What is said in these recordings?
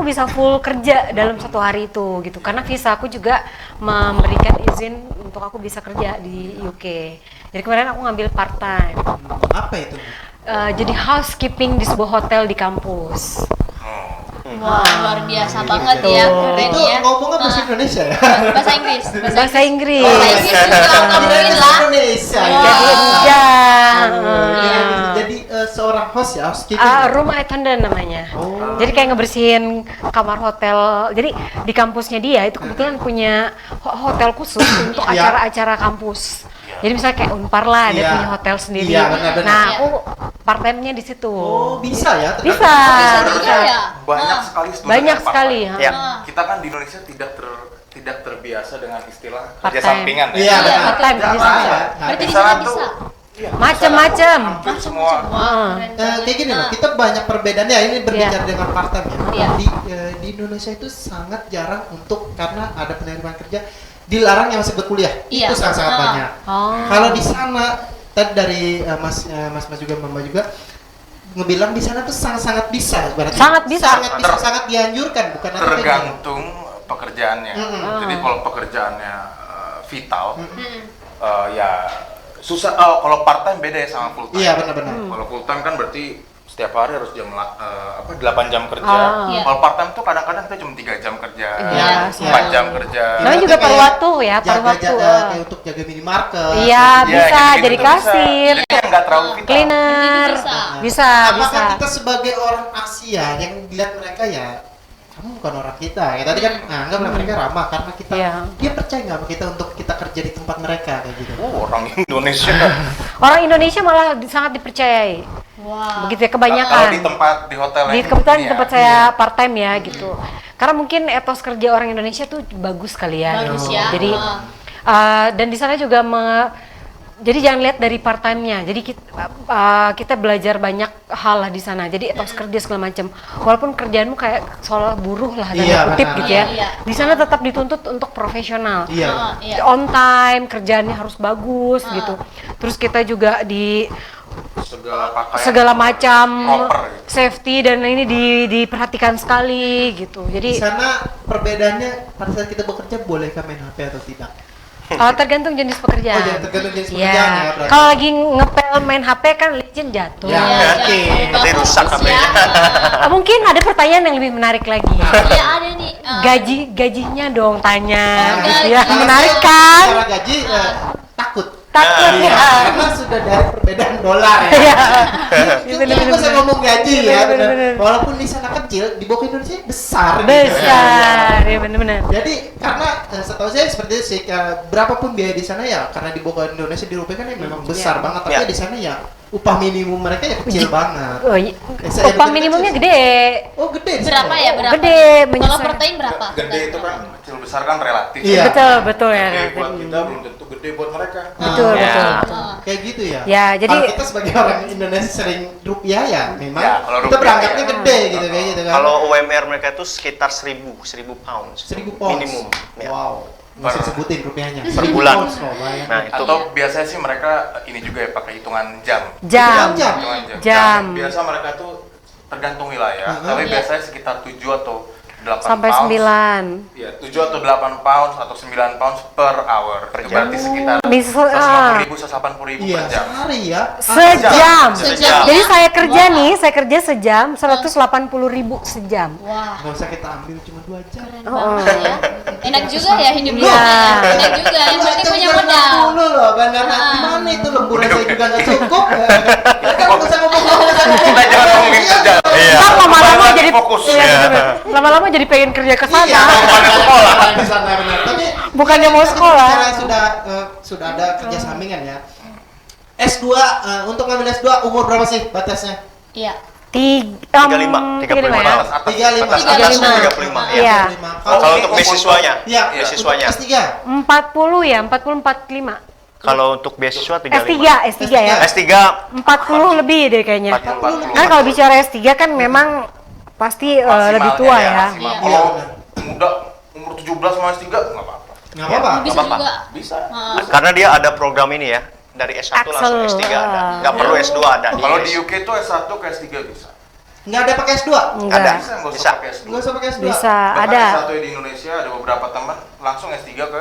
aku bisa full kerja dalam 1 hari itu gitu. Karena visa aku juga memberikan izin untuk aku bisa kerja di UK. Jadi kemarin aku ngambil part time. Apa itu? Jadi housekeeping di sebuah hotel di kampus. Wah, luar biasa banget ya, keren Itu ya. ngomongnya bahasa Indonesia ya? Bahasa Inggris. Bahasa Inggris. Bahasa Inggris juga ngomongin lah. Indonesia. Jadi Ya. iya. Jadi seorang host ya, housekeeping. Room attendant namanya. Oh. Jadi kayak ngebersihin kamar hotel. Jadi di kampusnya dia itu kebetulan punya hotel khusus untuk Iya. acara-acara kampus. Jadi misalnya kayak Unpar lah, dia Iya. punya hotel sendiri. Iya, benar-benar. Nah, Iya. aku part time-nya di situ. Oh, bisa ya? ternyata. Bisa. Bisa juga ya. Banyak sekali student Banyak yang sekali. part-time. Ha. Ya. Kita kan di Indonesia tidak terbiasa dengan istilah kerja Part-time. sampingan ya. Iya, Iya, benar. part-time, Nggak bisa. apa-apa. Nah, Berarti di Di sana sana bisa. tuh iya, Macem-macem. di sana tuh hampir semua Wah, keren kayak gini loh, banget. kita banyak perbedaan ya, ini berbicara Iya. dengan part time ya. Iya. Di Indonesia itu sangat jarang untuk, karena ada penerimaan kerja dilarang yang masih kuliah. Iya. Itu sangat banyak. Oh. Kalau di sana tadi dari Mas juga Mama juga ngebilang di sana tuh sangat bisa berarti. Sangat bisa. Sangat dianjurkan, bukan nanti kayak gini. tergantung pekerjaannya. Jadi kalau pekerjaannya vital, ya susah. Kalau part time beda ya sama full time. Iya, benar-benar. Kalau full time kan berarti setiap hari harus 8 jam kerja. Ah. Iya. Kalau part time tuh kadang-kadang kita cuma 3 jam kerja, Iya, 4 jam kerja. Namanya juga paruh waktu ya, paruh waktu. Kayak untuk jaga minimarket. Iya, Ya, bisa gitu-gitu jadi tuh bisa. kasir, Jadi yang nggak terlalu vital. cleaner. Bisa. Bisa, Apakah bisa. kita sebagai orang Asia yang dilihat mereka ya, kamu bukan orang kita ya, tadi kan anggaplah mereka ramah karena kita, Iya. dia percaya nggak sama kita untuk kita kerja di tempat mereka kayak gitu. Orang Indonesia. Orang Indonesia malah sangat dipercayai. Wah. Begitu ya Kalau kebanyakan. di di hotel yang Kebetulan ini di ya, tempat saya part time ya gitu. Karena mungkin etos kerja orang Indonesia tuh bagus kali ya. Bagus gitu. ya. Jadi dan di sana juga jadi jangan lihat dari part time-nya. Jadi kita belajar banyak hal lah di sana. Jadi etos kerja segala macam. Walaupun kerjaanmu kayak seolah buruh lah Iya, dalam kutip benar. gitu ya. Iya. Di sana tetap dituntut untuk profesional. Iya. Iya. On time, kerjaannya harus bagus gitu. Terus kita juga di segala pakaian segala macam proper gitu. safety dan ini diperhatikan sekali gitu. Di Jadi sana perbedaannya pada saat kita bekerja bolehkah main HP atau tidak? tergantung jenis pekerjaan. Oh, ya, tergantung jenis Iya. pekerjaan ya, berarti. Kalau lagi ngepel main HP kan licin jatuh. Ya, Iya, oke. iya. Nanti rusak Bagus HP-nya. ya. Mungkin ada pertanyaan yang lebih menarik lagi. Iya, ada nih. Gajinya dong tanya Oh, gitu ya. gaji. Menarik kan? Cara gaji takut. Takut Iya, ya. karena sudah dari perbedaan dolar ya. Iya. Kita nggak usah ngomong gaji ya, Bener, benar. bener. Walaupun di sana kecil, di bawah Indonesia besar. gitu. Besar, ya benar-benar. Jadi karena setahu saya seperti itu sih, berapapun biaya di sana ya, karena di bawah Indonesia dirupiahkan ya memang besar banget. Tapi Ya. di sana ya upah minimum mereka ya kecil banget. Oh, iya. Saya Upah bekerja minimumnya kecil. gede. Oh gede. di sana Berapa ya? ya? Berapa? Gede, Kalau menyesuaikan. per time berapa? Gede itu kan kecil besar kan relatif. Iya. Betul ya. Gede buat kita belum tentu gede buat mereka. Betul, Ah, betul. Kayak gitu ya. Ya, jadi kalau kita sebagai orang Indonesia sering rupiah ya, memang Ya, kalau kita rupiah berangkatnya ya. gede gitu kayak gitu kan. Kalau UMR mereka itu sekitar 1000 pounds 1000 pounds minimum. Ya. Wow. Nggak usah sebutin rupiahnya. Per 1000 bulan. pounds loh, bayang. Nah, itu Atau biasanya sih mereka ini juga ya pakai hitungan jam. jam. Jam. Hitungan Jam. Biasa mereka tuh tergantung wilayah, Mhm. tapi Iya. biasanya sekitar 7 atau 8 Sampai pounds. 9. Iya, 7 atau 8 pounds atau 9 pounds per hour. Per Itu jam. berarti sekitar Bisa 150.000, 180.000 Iya, per jam. sehari ya. Sejam. Sejam. Jadi Ya? saya kerja Wah. nih, saya kerja sejam 180.000 sejam. Wah. Nggak usah kita ambil cuma 2 jam. Keren banget ya. Enak juga ya hidup lu. Iya. Enak juga. Yang penting punya modal. Dulu loh, bandar gimana itu lemburan saya juga nggak cukup. Ya kan nggak usah ngomong-ngomong. Kita jangan ngomongin kerja. Iya. Ntar lama-lama jadi fokus. iya, Iya. bener. Lama-lama jadi pengen kerja ke sana. Iya, sekolah di sana benar. Tapi Bukannya mau kita sekolah. bicara sudah ada kerja sampingan ya. S2 untuk ngambil S2 umur berapa sih batasnya? Iya. 35 ya. Batas atas. 35. batas atas atas. 35. Iya. Kalau untuk beasiswanya, Iya, beasiswanya. S3. 40 ya, 40 45. Kalau untuk beasiswa 35. S3 ya. S3 40 lebih deh kayaknya. 40. Kan kalau bicara S3 kan memang pasti lebih tua ya. maksimal. Iya. Kalau muda umur 17 sama S3 nggak apa-apa. Nggak apa-apa. Bisa apa-apa. juga. Bisa. Karena dia ada program ini ya, dari S1 langsung Axel. S3 ada. Nggak perlu S2 ada. Kalau di UK tuh S1 ke S3 bisa. Nggak ada pakai S2? Enggak. Ada. Bisa nggak Bisa. usah pakai S2. Nggak usah pakai S2? Bisa, Bahkan ada. satu di Indonesia ada beberapa teman langsung S3 ke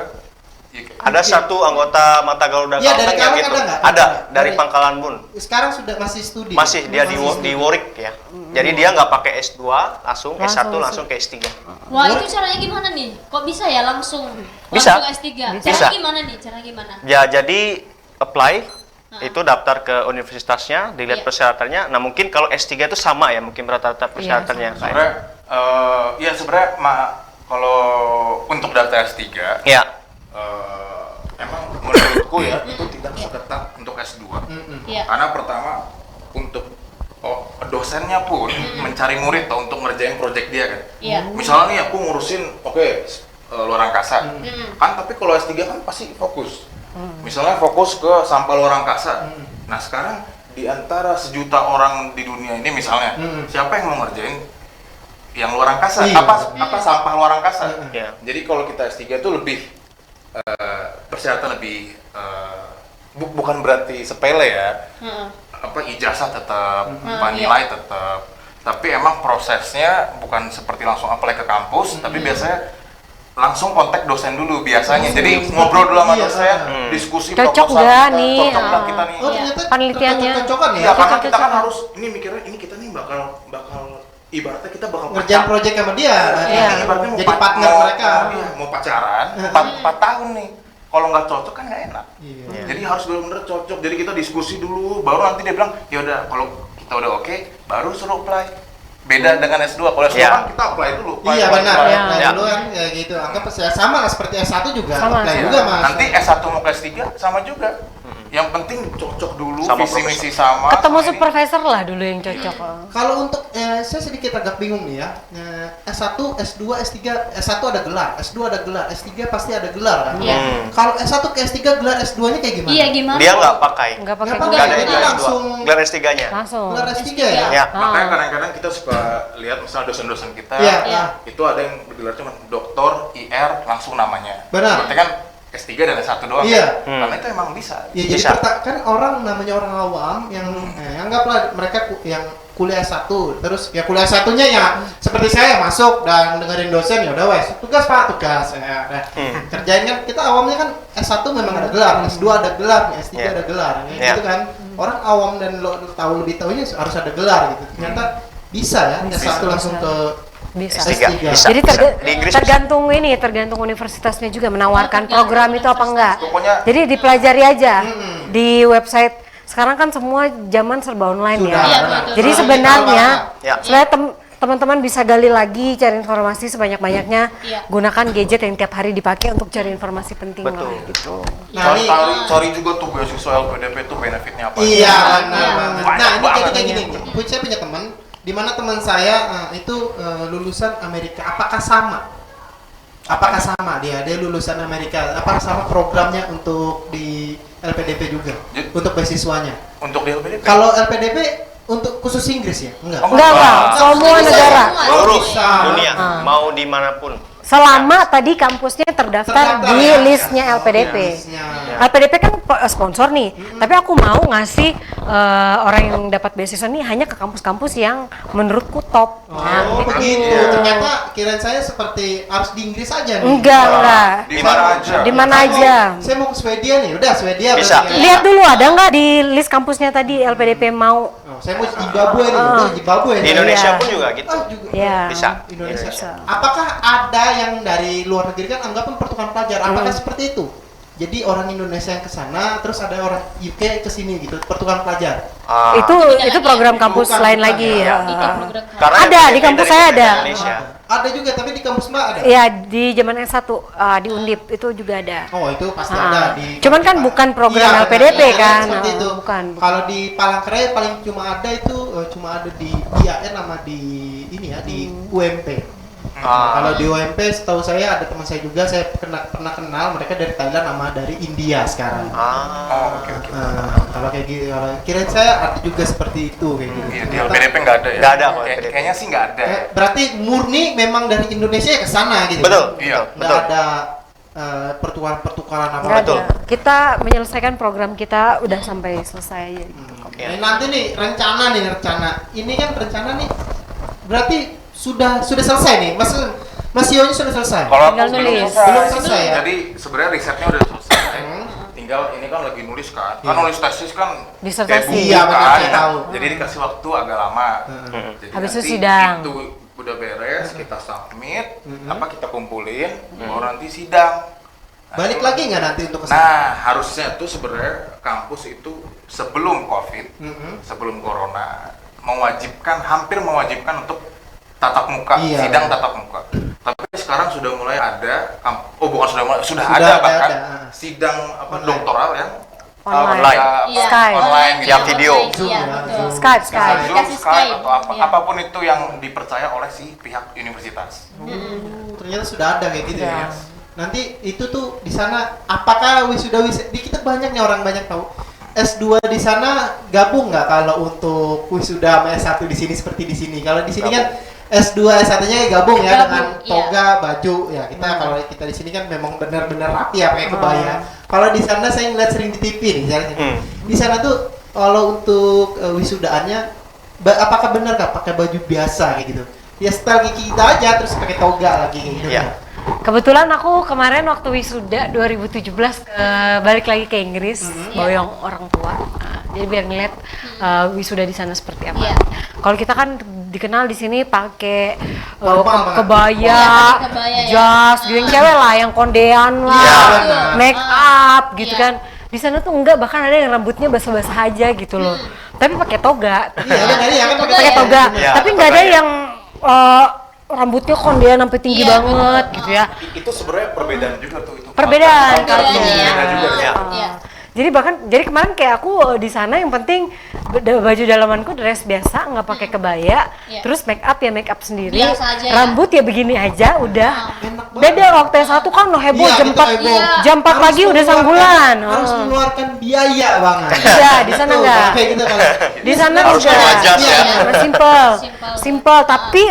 UK. Ada satu anggota Mata Garuda Iya, dari Kalteng yang Kalteng gitu. ada nggak? Ada, dari Dari- Pangkalan Bun. Sekarang sudah masih studi? Masih dia di studi. Warwick ya. Jadi dia nggak pakai S2, langsung S1 Langsung. langsung ke S3. Wah, itu caranya gimana nih? Kok bisa ya langsung Bisa. langsung S3? Bisa. Cara gimana nih? Cara gimana? Ya, jadi apply itu daftar ke universitasnya, dilihat Iya. persyaratannya. Nah, mungkin kalau S3 itu sama ya, mungkin rata-rata persyaratannya kayak. Sebenarnya ya sebenarnya kalau untuk daftar S3 Ya. emang menurutku ya itu tidak seketat untuk S2. Iya. Karena pertama untuk dosennya pun mencari murid untuk ngerjain project dia kan. Iya. Misalnya nih aku ngurusin luar angkasa. Kan tapi kalau S3 kan pasti fokus. Misalnya fokus ke sampah luar angkasa. Nah, sekarang di antara 1 juta orang di dunia ini misalnya, siapa yang mau ngerjain yang luar angkasa? Iya. Apa sampah luar angkasa? Iya. Jadi kalau kita S3 itu lebih persyaratan lebih bukan berarti sepele ya. Apa ijazah tetap, nilai tetap. Tapi emang prosesnya bukan seperti langsung apply ke kampus, tapi biasanya langsung kontak dosen dulu biasanya. Jadi ngobrol dulu sama Iya. dosen, diskusi Cocok proposal nggak kita, nih? cocok nggak kita nih. Oh, ternyata Penelitiannya. cocok-cocokan ya? Iya, karena cocok, kita kan cocok. harus ini mikirnya ini kita nih bakal ibaratnya kita bakal Ngerjain project sama dia. Iya. Ibaratnya mau Jadi partner mereka. Iya, mau pacaran 4 tahun nih. Kalau nggak cocok kan nggak enak. Iya. Jadi harus benar-benar cocok. Jadi kita diskusi dulu, baru nanti dia bilang, ya udah kalau kita udah oke, baru suruh apply. Beda dengan S2. Kalau S2 Iya. kan kita apply dulu. apply, Iya apply, benar. apply. Iya. Nah, Ya. dulu kan ya gitu. Anggap sama lah seperti S1 juga. Sama, Apply sama. juga Mas. Nanti S1 mau ke S3 sama juga. Yang penting cocok dulu, Sama visi misi profesor. sama. Ketemu sama ini. supervisor lah dulu yang cocok. Kalau untuk saya sedikit agak bingung nih ya. S1, S2, S3, S1 ada gelar, S2 ada gelar, S3 pasti ada gelar kan. Iya. Kalau S1 ke S3 gelar S2-nya kayak gimana? Iya, gimana? Dia nggak pakai. Nggak pakai Nggak Nggak pakai, ada jadi yang langsung gelar S3-nya. Langsung. gelar S3 ya? Ya. Makanya kadang-kadang kita suka lihat misalnya dosen-dosen kita Iya. Iya. itu ada yang bergelar cuma doktor, IR, langsung namanya. Benar. Berarti kan S3 dan S1 doang. Iya. Kan? Karena itu emang bisa. Ya jadi Bisa. kan orang namanya orang awam yang anggaplah mereka yang kuliah S1 terus ya kuliah S1-nya ya seperti saya masuk dan dengerin dosen ya udah wes tugas Pak tugas kerjain kan kita awamnya kan S1 memang ada gelar, S2 ada gelar, S3 Iya. ada gelar Iya. gitu kan. Orang awam dan lo tahu lebih tahunya harus ada gelar gitu. Ternyata bisa ya S1 langsung ke Bisa. S3. Bisa. Jadi bisa. Di Inggris bisa. tergantung universitasnya juga menawarkan program itu apa enggak. Pokoknya Jadi dipelajari aja di website. Sekarang kan semua zaman serba online Sudah, ya. Iya, benar. betul. Jadi Orang sebenarnya digital Ya. sebenarnya teman-teman bisa gali lagi, cari informasi sebanyak-banyaknya. Iya. Gunakan gadget yang tiap hari dipakai untuk cari informasi penting Betul. lah gitu. Nah, ini cari juga tuh beasiswa LPDP itu benefitnya apa. iya benar Iya. banget. Banyak Nah, ini banget. jadi kayak gini. Saya punya teman di mana teman saya itu lulusan Amerika. Apakah sama? Apakah sama dia lulusan Amerika? Apakah sama programnya untuk di LPDP juga? Jadi- Untuk beasiswanya? Untuk di LPDP. Kalau LPDP untuk khusus Inggris ya? Enggak. Oh, Enggak, Enggak. semua Bisa. negara. Seluruh Bisa. dunia, Ah. mau dimanapun. Selama tadi kampusnya terdaftar di ya. listnya LPDP. Listnya. LPDP kan sponsor nih, tapi aku mau ngasih orang yang dapat beasiswa nih hanya ke kampus-kampus yang menurutku top. Nah, Oh gitu. begitu. Iya. Ternyata kirain saya seperti harus di Inggris aja nih. Enggak. Di mana aja. Di mana Saya aja. Saya mau ke Swedia nih. Udah Swedia. Bisa. berarti ya. Lihat dulu ada nggak di list kampusnya tadi LPDP mau. Oh, saya mau Zimbabwe nih. Udah Zimbabwe. Di nih. Indonesia Iya. pun juga gitu. Oh, juga. Ya. Bisa. Indonesia. Bisa. Apakah ada yang dari luar negeri kan anggapan pertukaran pelajar? Apakah seperti itu? Jadi orang Indonesia yang ke sana, terus ada orang UK ke sini gitu, pertukaran pelajar. Ah. Itu program kampus Bukan, lain bukan, lagi. ya. Ikut Ya. program. Karena Ada, LPDP di kampus dari saya pemerintah ada. Indonesia. Ada juga, tapi di kampus Mbak ada. Ya di zaman S1 di Undip itu juga ada. Oh itu pasti Ah. ada di. Cuman kan bukan program Iya, LPDP benar. kan. Seperti itu. Bukan. Kalau di Palangkaraya paling cuma ada itu cuma ada di IAN sama di ini ya di UMP. Ah. Kalau di UMP setahu saya ada teman saya juga saya pernah kenal mereka dari Thailand sama dari India sekarang. Ah. Oh, oke. Kalau kayak gitu, kirain saya ada juga seperti itu kayak gitu. Iya, di Ternyata- LPDP nggak ada ya? Nggak ada kalau Kayak- LPDP. Kayaknya sih nggak ada. Berarti murni memang dari Indonesia ya ke sana gitu. Betul. Iya. Nggak Betul. ada pertukaran-pertukaran apa. Nggak ada. Kita menyelesaikan program kita udah sampai selesai aja gitu. Iya. Nanti nih rencana. Ini kan rencana nih berarti sudah selesai nih, Mas Sionya sudah selesai. Kalau Tinggal aku nulis. Belum selesai ya? Jadi sebenarnya risetnya udah selesai. Tinggal ini kan lagi nulis kan. Kan nulis tesis kan Disertasi. buku Iya, benar, kan. saya tahu. Jadi dikasih waktu agak lama. Jadi Habis itu nanti sidang. Itu udah beres, kita submit, kita kumpulin, baru nanti sidang. Nah, Balik itu- lagi nggak nanti untuk kesana? Nah, harusnya tuh sebenarnya kampus itu sebelum COVID, sebelum corona, hampir mewajibkan untuk tatap muka, Iya, sidang benar. tatap muka. Tapi sekarang sudah mulai ada, bukan sudah mulai, sudah Sudah ada ada, bahkan ada. sidang Online. doktoral yang Online. Iya, Skype. online gitu. Yang video. Iya, Zoom ya, betul. Zoom. Skype. Zoom, Aplikasi Skype, Skype. atau Iya. apapun itu yang dipercaya oleh si pihak universitas. Ternyata sudah ada kayak gitu ya. Sudah. Nanti itu tuh di sana apakah di kita banyak nih orang banyak tahu S2 di sana gabung nggak kalau untuk wisuda sama S1 di sini seperti di sini. Kalau di sini kan S2 S1-nya gabung ya dengan Gabung, iya. toga, baju ya. Kita kalau kita di sini kan memang benar-benar rapi ya pakai kebaya. Kalau di sana saya ngeliat sering di TV nih, di sana tuh kalau untuk wisudaannya apakah benar nggak pakai baju biasa kayak gitu? Ya style kayak kita aja terus pakai toga lagi kayak gitu. Iya. Kebetulan aku kemarin waktu wisuda 2017 balik lagi ke Inggris, boyong orang tua. Nah, jadi biar ngeliat wisuda di sana seperti apa. Iya. Kalau kita kan dikenal di sini pakai Formal banget. kebaya, Iya, pakai kebaya ya. jas, gitu yang cewek lah, yang kondean lah, Iya, benar. make up gitu Iya. kan. Di sana tuh enggak, bahkan ada yang rambutnya basah-basah aja gitu loh. Tapi pakai toga. Iya, benar ya kan Toga Pakai ya? toga. Iya, Tapi nggak ada toga ya. yang rambutnya kondean sampai tinggi Iya, banget betul. gitu ya. Itu sebenarnya perbedaan juga tuh itu. Perbedaan, Perbedaannya ya. Beda juga ya. Iya. Jadi kemarin kayak aku di sana yang penting baju dalamanku dress biasa, nggak pakai kebaya, Iya. terus make up sendiri, Biasa aja ya. rambut ya begini aja, udah. Enak banget. Beda waktu yang satu kan lo heboh Iya, jam kita 4 heboh. jam 4 Harus pagi udah mengeluarkan- sanggulan. Harus mengeluarkan biaya banget. Iya, di sana Betul, enggak. kayak gitu kalau Di sana Harus enggak. pakai jas ya. Iya, simple. Simple. Simple, tapi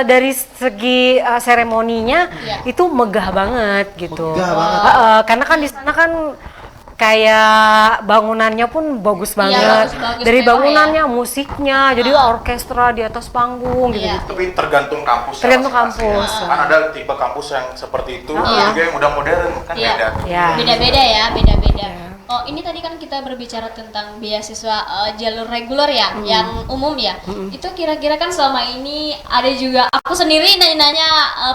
dari segi seremoninya Iya. itu megah banget gitu. Megah banget. Karena kan di sana kan kayak bangunannya pun bagus banget. bagus-bagus Dari mewah bangunannya, musiknya, jadi orkestra di atas panggung gitu. Iya. Tapi tergantung kampus. Tergantung masing-masing. kampus. Kan ada tipe kampus yang seperti itu, Iya. ada juga yang udah modern kan Iya. beda. Ya. Beda-beda ya, beda-beda. Oh, ini tadi kan kita berbicara tentang beasiswa jalur reguler ya, yang umum ya. Itu kira-kira kan selama ini ada juga aku sendiri nanya-nanya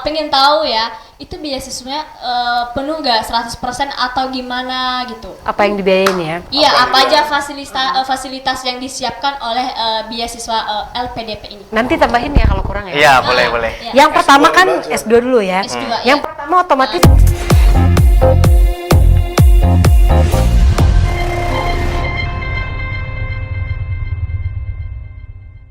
pengen tahu ya, itu beasiswanya penuh nggak 100% atau gimana gitu? Apa yang dibiayain ya? Iya, Apa apa yang aja fasilitas yang disiapkan oleh beasiswa LPDP ini? Nanti tambahin ya kalau kurang ya. Iya, boleh. Iya. Yang pertama S2 kan dulu aja. S2 dulu ya. S2, Yang ya. pertama otomatis